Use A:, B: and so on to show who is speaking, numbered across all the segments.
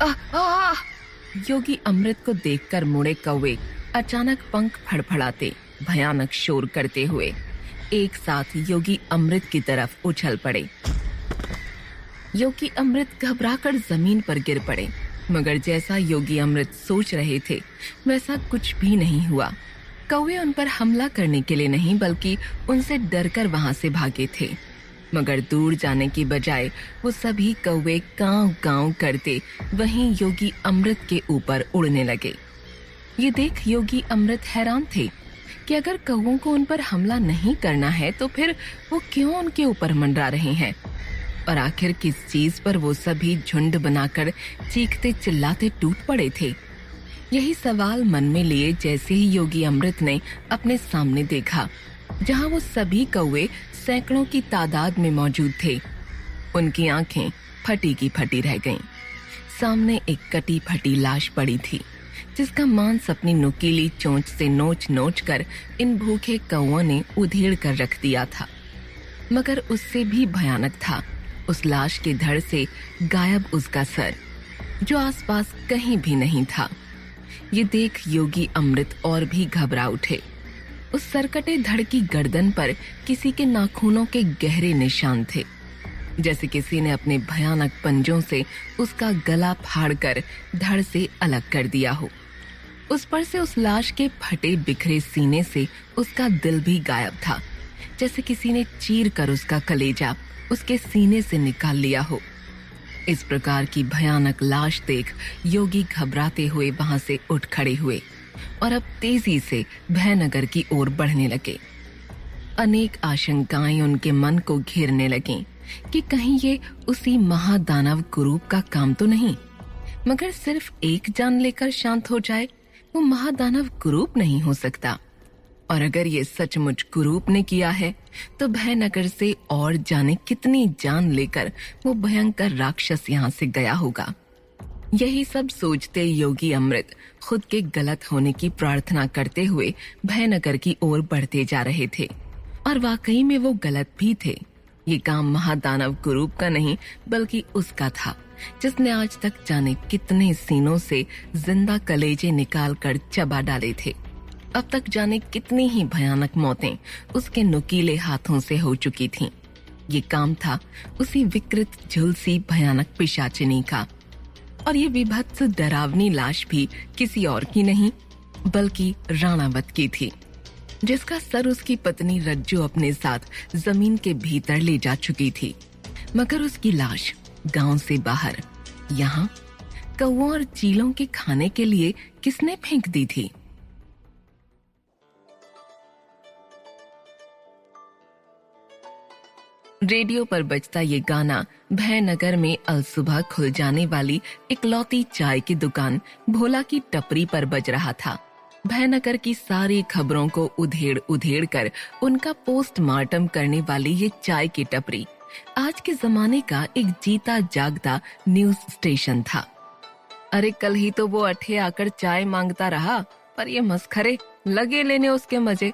A: आह, आह! योगी अमृत को देखकर मुड़े कौवे अचानक पंख फड़फड़ाते, भयानक शोर करते हुए एक साथ योगी अमृत की तरफ उछल पड़े। योगी अमृत घबराकर जमीन पर गिर पड़े, मगर जैसा योगी अमृत सोच रहे थे वैसा कुछ भी नहीं हुआ। कौवे उन पर हमला करने के लिए नहीं बल्कि उनसे डरकर वहां से भागे थे, मगर दूर जाने की बजाय वो सभी कौवे कांव कांव करते वहीं योगी अमृत के ऊपर उड़ने लगे। ये देख योगी अमृत हैरान थे कि अगर कौवों को उन पर हमला नहीं करना है तो फिर वो क्यों उनके ऊपर मंडरा रहे हैं, और आखिर किस चीज पर वो सभी झुंड बनाकर चीखते चिल्लाते टूट पड़े थे। यही सवाल मन में लिए जैसे ही योगी अमृत ने अपने सामने देखा, जहां वो सभी कौवे सैकड़ों की तादाद में मौजूद थे, उनकी आंखें फटी की फटी रह गईं। सामने एक कटी फटी लाश पड़ी थी, जिसका मांस अपनी नुकीली चोंच से नोच नोच कर इन भूखे कौवों ने उधेड़ कर रख दिया था। मगर उससे भी भयानक था उस लाश के धड़ से गायब उसका सर, जो आसपास कहीं भी नहीं था। ये देख योगी अमृत और भी घबरा उठे। उस सरकटे धड़ की गर्दन पर किसी के नाखूनों के गहरे निशान थे, जैसे किसी ने अपने भयानक पंजों से उसका गला फाड़कर धड़ से अलग कर दिया हो। उस पर से उस लाश के फटे बिखरे सीने से उसका दिल भी गायब था, जैसे किसी ने चीर कर उसका कलेजा उसके सीने से निकाल लिया हो। इस प्रकार की भयानक लाश देख योगी घबराते हुए वहां से उठ खड़े हुए और अब तेजी से भयनगर की ओर बढ़ने लगे। अनेक आशंकाएं उनके मन को घेरने लगीं कि कहीं ये उसी महादानव कुरूप का काम तो नहीं। मगर सिर्फ एक जान लेकर शांत हो जाए वो महादानव कुरूप नहीं हो सकता, और अगर ये सचमुच कुरूप ने किया है तो भयनगर से और जाने कितनी जान लेकर वो भयंकर राक्षस यहाँ से गया होगा। यही सब सोचते योगी अमृत खुद के गलत होने की प्रार्थना करते हुए भयनगर की ओर बढ़ते जा रहे थे, और वाकई में वो गलत भी थे। ये काम महादानव कुरूप का नहीं बल्कि उसका था, जिसने आज तक जाने कितने सीनों से जिंदा कलेजे निकाल कर चबा डाले थे। अब तक जाने कितनी ही भयानक मौतें उसके नुकीले हाथों से हो चुकी थीं। ये काम था उसी विकृत झुलसी भयानक पिशाचिनी का, और ये विभत्स डरावनी लाश भी किसी और की नहीं बल्कि राणावत की थी, जिसका सर उसकी पत्नी रज्जू अपने साथ जमीन के भीतर ले जा चुकी थी। मगर उसकी लाश गांव से बाहर यहाँ कौवों और चीलों के खाने के लिए किसने फेंक दी थी? रेडियो पर बजता ये गाना भयनगर में अलसुबह खुल जाने वाली इकलौती चाय की दुकान भोला की टपरी पर बज रहा था। भयनगर की सारी खबरों को उधेड़ उधेड़ कर उनका पोस्टमार्टम करने वाली ये चाय की टपरी आज के जमाने का एक जीता जागता न्यूज स्टेशन था। अरे कल ही तो वो अठे आकर चाय मांगता रहा, पर ये मस्खरे लगे लेने उसके मजे।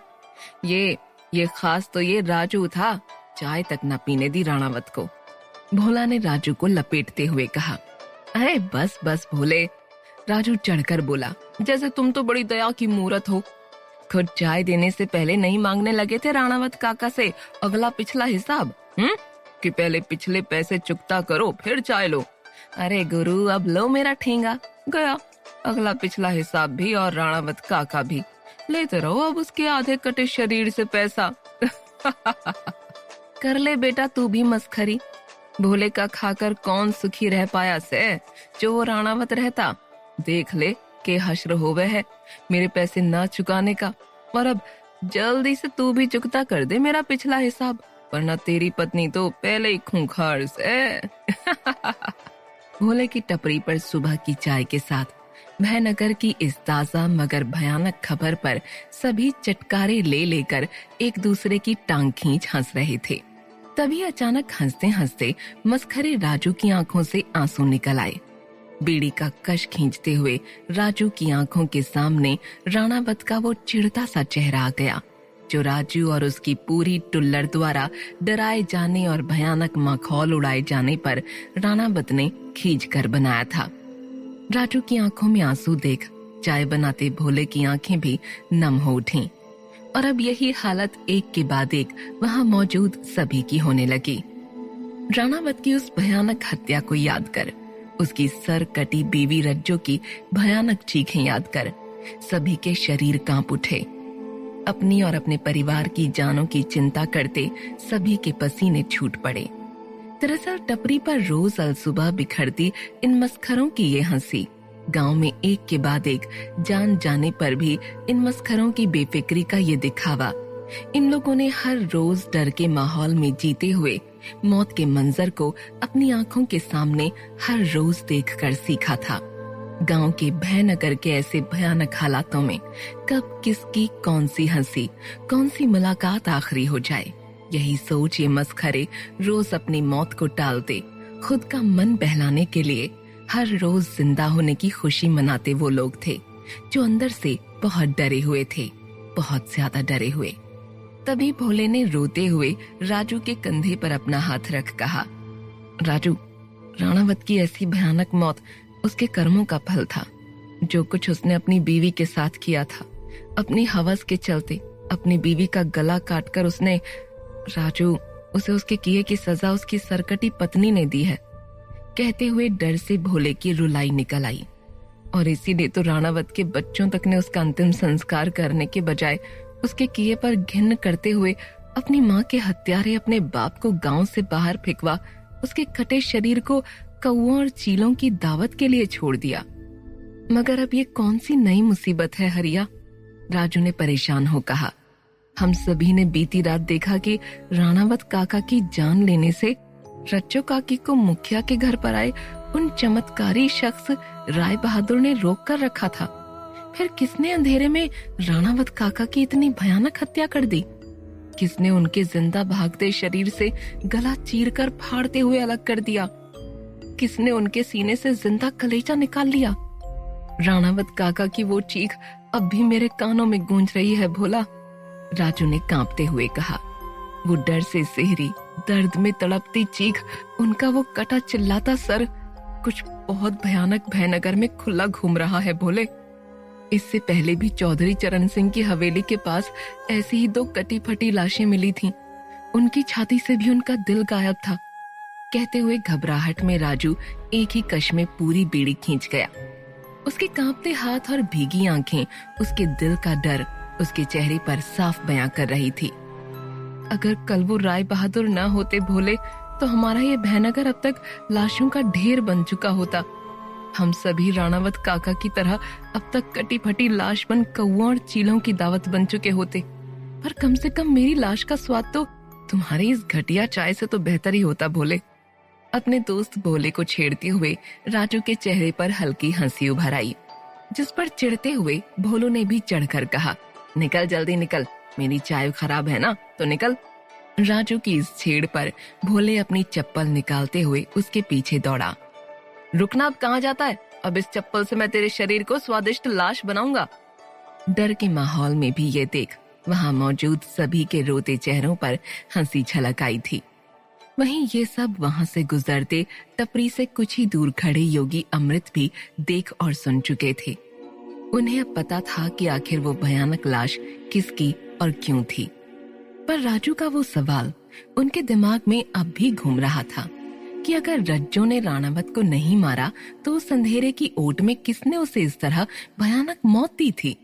A: ये खास तो ये राजू था, चाय तक न पीने दी राणावत को। भोला ने राजू को लपेटते हुए कहा। अरे बस बस भोले, राजू चढ़कर बोला, जैसे तुम तो बड़ी दया की मूरत हो। खुद चाय देने से पहले नहीं मांगने लगे थे राणावत काका से अगला पिछला हिसाब, कि पहले पिछले पैसे चुकता करो फिर चाय लो। अरे गुरु अब लो मेरा ठेंगा, गया अगला पिछला हिसाब भी और राणावत काका भी। लेते रहो अब उसके आधे कटे शरीर से पैसा। कर ले बेटा तू भी मस्खरी। भोले का खाकर कौन सुखी रह पाया से जो वो राणावत रहता। देख ले के हश्र होवे है मेरे पैसे ना चुकाने का, और अब जल्दी से तू भी चुकता कर दे मेरा पिछला हिसाब, वरना तेरी पत्नी तो पहले ही खूंखार से। भोले की टपरी पर सुबह की चाय के साथ भयनगर की इस ताजा मगर भयानक खबर पर सभी चटकारे ले लेकर एक दूसरे की टांग खींच हंस रहे थे। तभी अचानक हंसते हंसते मस्खरे राजू की आंखों से आंसू निकल आए। बीड़ी का कश खींचते हुए राजू की आंखों के सामने राणावत का वो चिढ़ता सा चेहरा आ गया, जो राजू और उसकी पूरी टुल्लड़ द्वारा डराए जाने और भयानक मखौल उड़ाए जाने पर राणावत ने खींच कर बनाया था। राजू की आंखों में आंसू देख चाय बनाते भोले की आंखें भी नम हो उठीं। और अब यही हालत एक के बाद एक वहां मौजूद सभी की होने लगी। राणावत की उस भयानक हत्या को याद कर, उसकी सर कटी बीवी रज्जो की भयानक चीखें याद कर सभी के शरीर कांप उठे। अपनी और अपने परिवार की जानों की चिंता करते सभी के पसीने छूट पड़े। दरअसल टपरी पर रोज अलसुबह बिखरती इन मस्खरों की ये हंसी, गांव में एक के बाद एक जान जाने पर भी इन मस्खरों की बेफिक्री का ये दिखावा, इन लोगों ने हर रोज डर के माहौल में जीते हुए मौत के मंजर को अपनी आंखों के सामने हर रोज देखकर सीखा था। गांव के भयनगर के ऐसे भयानक हालातों में कब किसकी कौन सी हंसी, कौन सी मुलाकात आखिरी हो जाए, यही सोच ये मस्खरे रोज अपनी मौत को टालते, खुद का मन बहलाने के लिए हर रोज जिंदा होने की खुशी मनाते वो लोग थे जो अंदर से बहुत डरे हुए थे, बहुत ज्यादा डरे हुए। तभी भोले ने रोते हुए राजू के कंधे पर अपना हाथ रख कहा, राजू, राणावत की ऐसी भयानक मौत उसके कर्मों का फल था। जो कुछ उसने अपनी बीवी के साथ किया था, अपनी हवस के चलते अपनी बीवी का गला काटकर उसने, राजू, उसे उसके किए की सजा उसकी सरकटी पत्नी ने दी है। कहते हुए डर से भोले की रुलाई निकल आई। और इसीलिए तो राणावत के बच्चों तक ने उसका अंतिम संस्कार करने के बजाय उसके किए पर घिन्न करते हुए अपनी माँ के हत्यारे अपने बाप को गांव से बाहर फेंकवा उसके कटे शरीर को कौओं और चीलों की दावत के लिए छोड़ दिया। मगर अब ये कौन सी नई मुसीबत है हरिया? राजू ने परेशान हो कहा। हम सभी ने बीती रात देखा कि राणावत काका की जान लेने से रज्जो काकी को मुखिया के घर पर आए उन चमत्कारी शख्स राय बहादुर ने रोक कर रखा था। फिर किसने अंधेरे में राणावत काका की इतनी भयानक हत्या कर दी? किसने उनके जिंदा भागते शरीर से गला चीरकर फाड़ते हुए अलग कर दिया? किसने उनके सीने से जिंदा कलेजा निकाल लिया? राणावत काका की वो चीख अब भी मेरे कानों में गूंज रही है भोला, राजू ने कांपते हुए कहा। वो डर से सेहरी, दर्द में तड़पती चीख, उनका वो कटा चिल्लाता सर, कुछ बहुत भयानक भयनगर में खुला घूम रहा है भोले। इससे पहले भी चौधरी चरण सिंह की हवेली के पास ऐसी ही 2 कटी फटी लाशें मिली थीं। उनकी छाती से भी उनका दिल गायब था। कहते हुए घबराहट में राजू एक ही कश में पूरी बीड़ी खींच गया। उसके कांपते हाथ और भीगी आंखें उसके दिल का डर उसके चेहरे पर साफ बयां कर रही थी। अगर कल वो राय बहादुर न होते भोले, तो हमारा ये भयनगर अब तक लाशों का ढेर बन चुका होता। हम सभी राणावत काका की तरह अब तक कटी फटी लाश बन कौओं और चीलों की दावत बन चुके होते। पर कम से कम मेरी लाश का स्वाद तो तुम्हारी इस घटिया चाय से तो बेहतर ही होता भोले। अपने दोस्त भोले को छेड़ते हुए राजू के चेहरे पर हल्की हंसी उभर आई, जिस पर चिढ़ते हुए भोलू ने भी चढ़कर कहा, निकल जल्दी निकल, मेरी चाय खराब है ना, तो निकल। राजू की इस छेड़ पर भोले अपनी चप्पल निकालते हुए उसके पीछे दौड़ा। रुकना, अब कहाँ जाता है? अब इस चप्पल से मैं तेरे शरीर को स्वादिष्ट लाश बनाऊंगा। डर के माहौल में भी ये देख वहां मौजूद सभी के रोते चेहरों पर हंसी झलक आई थी। वहीं ये सब वहां से गुजरते टपरी से कुछ ही दूर खड़े योगी अमृत भी देख और सुन चुके थे। उन्हें अब पता था कि आखिर वो भयानक लाश किसकी और क्यों थी। पर राजू का वो सवाल उनके दिमाग में अब भी घूम रहा था कि अगर रज्जो ने राणावत को नहीं मारा तो उस अंधेरे की ओट में किसने उसे इस तरह भयानक मौत दी थी।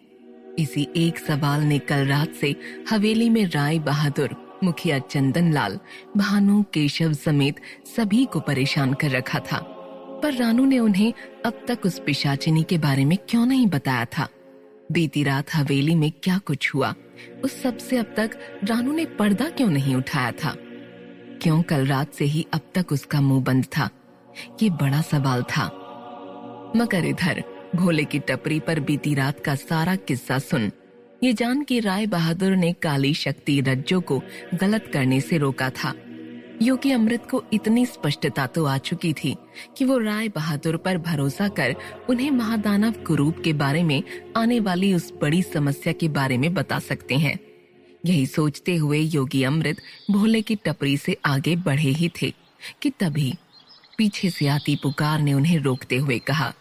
A: इसी एक सवाल ने कल रात से हवेली में राय बहादुर, मुखिया चंदन लाल, भानु, केशव समेत सभी को परेशान कर रखा था। पर रानू ने उन्हें अब तक उस पिशाचिनी के बारे में क्यों नहीं बताया था? बीती रात हवेली में क्या कुछ हुआ, उस सब से अब तक रानू ने पर्दा क्यों नहीं उठाया था? क्यों कल रात से ही अब तक उसका मुंह बंद था? ये बड़ा सवाल था। मगर इधर भोले की टपरी पर बीती रात का सारा किस्सा सुन, ये जान कि राय बहादुर ने काली शक्ति रज्जो को गलत करने से रोका था, योगी अमृत को इतनी स्पष्टता तो आ चुकी थी कि वो राय बहादुर पर भरोसा कर उन्हें महादानव कुरूप के बारे में आने वाली उस बड़ी समस्या के बारे में बता सकते हैं। यही सोचते हुए योगी अमृत भोले की टपरी से आगे बढ़े ही थे कि तभी पीछे से आती पुकार ने उन्हें रोकते हुए कहा,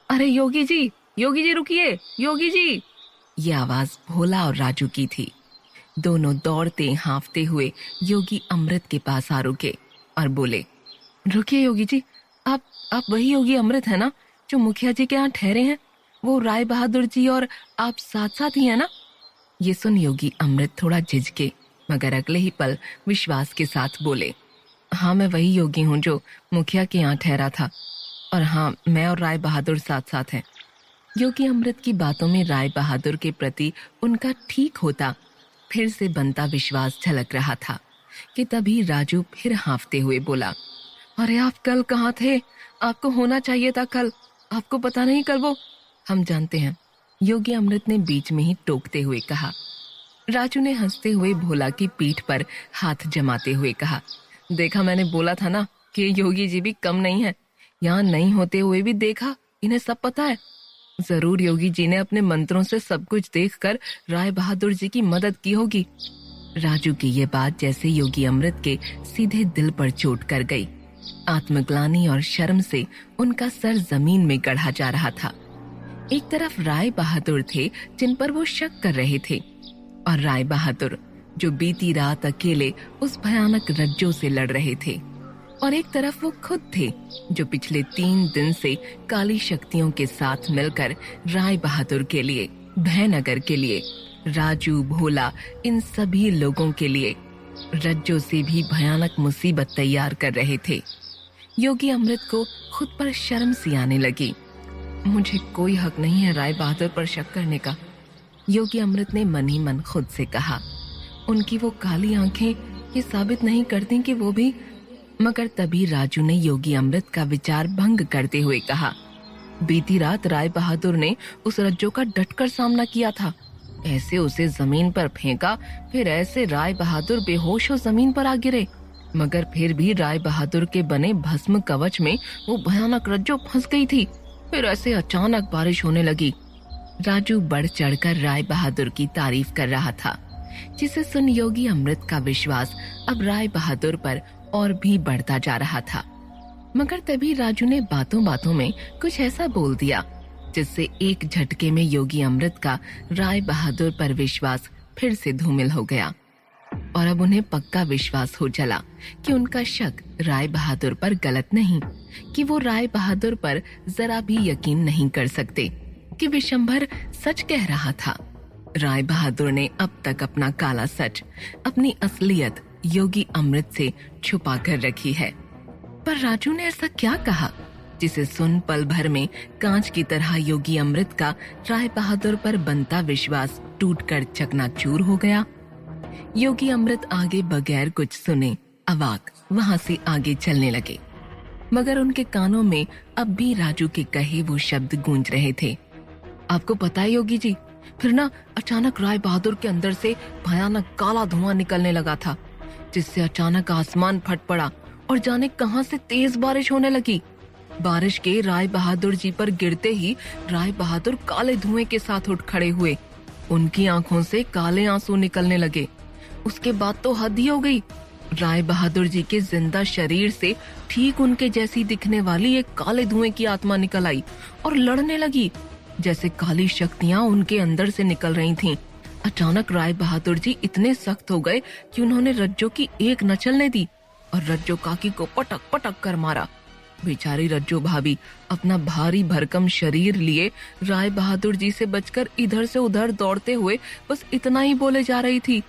A: अरे योगी जी रुकिए, योगी जी। ये आवाज भोला और राजू की थी। दोनों दौड़ते हांफते हुए योगी अमृत के पास आ रुके और बोले, रुकिए योगी जी, आप वही योगी अमृत है ना जो मुखिया जी के यहाँ ठहरे हैं? वो राय बहादुर जी और आप साथ साथ ही है ना? ये सुन योगी अमृत थोड़ा झिझके, मगर अगले ही पल विश्वास के साथ बोले, हाँ मैं वही योगी हूँ जो मुखिया के यहाँ ठहरा था, और हाँ मैं और राय बहादुर साथ साथ हैं। योगी अमृत की बातों में राय बहादुर के प्रति उनका ठीक होता फिर से बनता विश्वास झलक रहा था कि तभी राजू फिर हांफते हुए बोला, अरे आप कल कहाँ थे? आपको होना चाहिए था कल, आपको पता नहीं कल वो। हम जानते हैं, योगी अमृत ने बीच में ही टोकते हुए कहा। राजू ने हंसते हुए भोला की पीठ पर हाथ जमाते हुए कहा, देखा मैंने बोला था ना कि योगी जी भी कम नहीं है। यहाँ नहीं होते हुए भी देखा, इन्हें सब पता है। जरूर योगी जी ने अपने मंत्रों से सब कुछ देखकर राय बहादुर जी की मदद की होगी। राजू की ये बात जैसे योगी अमृत के सीधे दिल पर चोट कर गई। आत्मग्लानि और शर्म से उनका सर जमीन में गढ़ा जा रहा था। एक तरफ राय बहादुर थे जिन पर वो शक कर रहे थे, और राय बहादुर जो बीती रात अकेले उस भयानक रज्जो से लड़ रहे थे, और एक तरफ वो खुद थे जो पिछले 3 दिन से काली शक्तियों के साथ मिलकर राय बहादुर के लिए, भयनगर के लिए, राजू भोला इन सभी लोगों के लिए रज्जो से भी भयानक मुसीबत तैयार कर रहे थे। योगी अमृत को खुद पर शर्म सी आने लगी। मुझे कोई हक नहीं है राय बहादुर पर शक करने का, योगी अमृत ने मन ही मन खुद से कहा। उनकी वो काली आंखें ये साबित नहीं करती कि वो भी। मगर तभी राजू ने योगी अमृत का विचार भंग करते हुए कहा, बीती रात राय बहादुर ने उस रज्जो का डटकर सामना किया था। ऐसे उसे जमीन पर फेंका, फिर ऐसे राय बहादुर बेहोश हो जमीन पर आ गिरे, मगर फिर भी राय बहादुर के बने भस्म कवच में वो भयानक रज्जो फंस गई थी। फिर ऐसे अचानक बारिश होने लगी। राजू बढ़ चढ़कर राय बहादुर की तारीफ कर रहा था, जिसे सुन योगी अमृत का विश्वास अब राय बहादुर पर और भी बढ़ता जा रहा था। मगर तभी राजू ने बातों बातों में कुछ ऐसा बोल दिया जिससे एक झटके में योगी अमृत का राय बहादुर पर विश्वास फिर से धूमिल हो गया, और अब उन्हें पक्का विश्वास हो चला कि उनका शक राय बहादुर पर गलत नहीं, कि वो राय बहादुर पर जरा भी यकीन नहीं कर सकते कि विशंभर सच कह रहा था। राय बहादुर ने अब तक अपना काला सच, अपनी असलियत योगी अमृत से छुपा कर रखी है। पर राजू ने ऐसा क्या कहा जिसे सुन पल भर में कांच की तरह योगी अमृत का राय बहादुर पर बनता विश्वास टूटकर चकनाचूर हो गया। योगी अमृत आगे बगैर कुछ सुने अवाक वहां से आगे चलने लगे, मगर उनके कानों में अब भी राजू के कहे वो शब्द गूंज रहे थे। आपको पता है योगी जी, फिर ना अचानक राय बहादुर के अंदर से भयानक काला धुआं निकलने लगा था, जिससे अचानक आसमान फट पड़ा और जाने कहां से तेज बारिश होने लगी। बारिश के राय बहादुर जी पर गिरते ही राय बहादुर काले धुएं के साथ उठ खड़े हुए। उनकी आंखों से काले आंसू निकलने लगे। उसके बाद तो हद ही हो गई। राय बहादुर जी के जिंदा शरीर से ठीक उनके जैसी दिखने वाली एक काले धुएं की आत्मा निकल आई और लड़ने लगी, जैसे काली शक्तियां उनके अंदर से निकल रही थीं। अचानक राय बहादुर जी इतने सख्त हो गए कि उन्होंने रज्जो की एक न चलने दी और रज्जो काकी को पटक पटक कर मारा। बेचारी रज्जो भाभी अपना भारी भरकम शरीर लिए राय बहादुर जी से बचकर इधर से उधर दौड़ते हुए बस इतना ही बोले जा रही थी,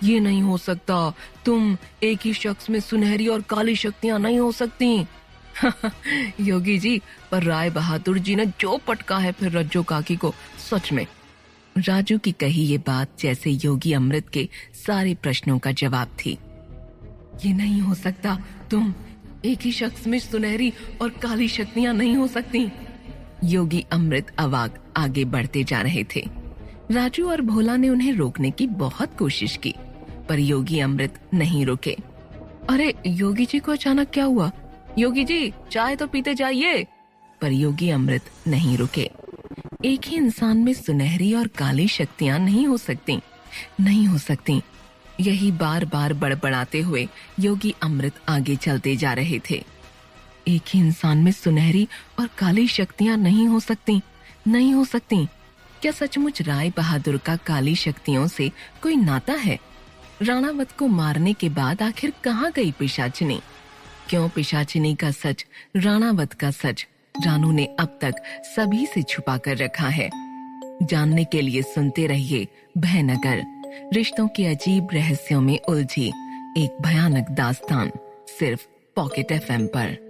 A: ये नहीं हो सकता, तुम एक ही शख्स में सुनहरी और काली शक्तियां नहीं हो सकती। योगी जी, पर राय बहादुर जी ने जो पटका है फिर रज्जो काकी को, सच में। राजू की कही ये बात जैसे योगी अमृत के सारे प्रश्नों का जवाब थी। ये नहीं हो सकता, तुम एक ही शख्स में सुनहरी और काली शक्तियां नहीं हो सकती। योगी अमृत अवाक आगे बढ़ते जा रहे थे। राजू और भोला ने उन्हें रोकने की बहुत कोशिश की, पर योगी अमृत नहीं रुके। अरे योगी जी को अचानक क्या हुआ? योगी जी चाय तो पीते जाइए। पर योगी अमृत नहीं रुके। एक ही इंसान में सुनहरी और काली शक्तियां नहीं हो सकती, नहीं हो सकती। यही बार बार बड़बड़ाते हुए योगी अमृत आगे चलते जा रहे थे। एक ही इंसान में सुनहरी और काली शक्तियां नहीं हो सकती, नहीं हो सकती। क्या सचमुच राय बहादुर का काली शक्तियों से कोई नाता है? राणावत को मारने के बाद आखिर कहाँ गई पिशाचिनी? क्यों पिशाचिनी का सच, राणावत का सच, रानू ने अब तक सभी से छुपा कर रखा है? जानने के लिए सुनते रहिए भयनगर, रिश्तों के अजीब रहस्यों में उलझी एक भयानक दास्तान, सिर्फ पॉकेट FM पर।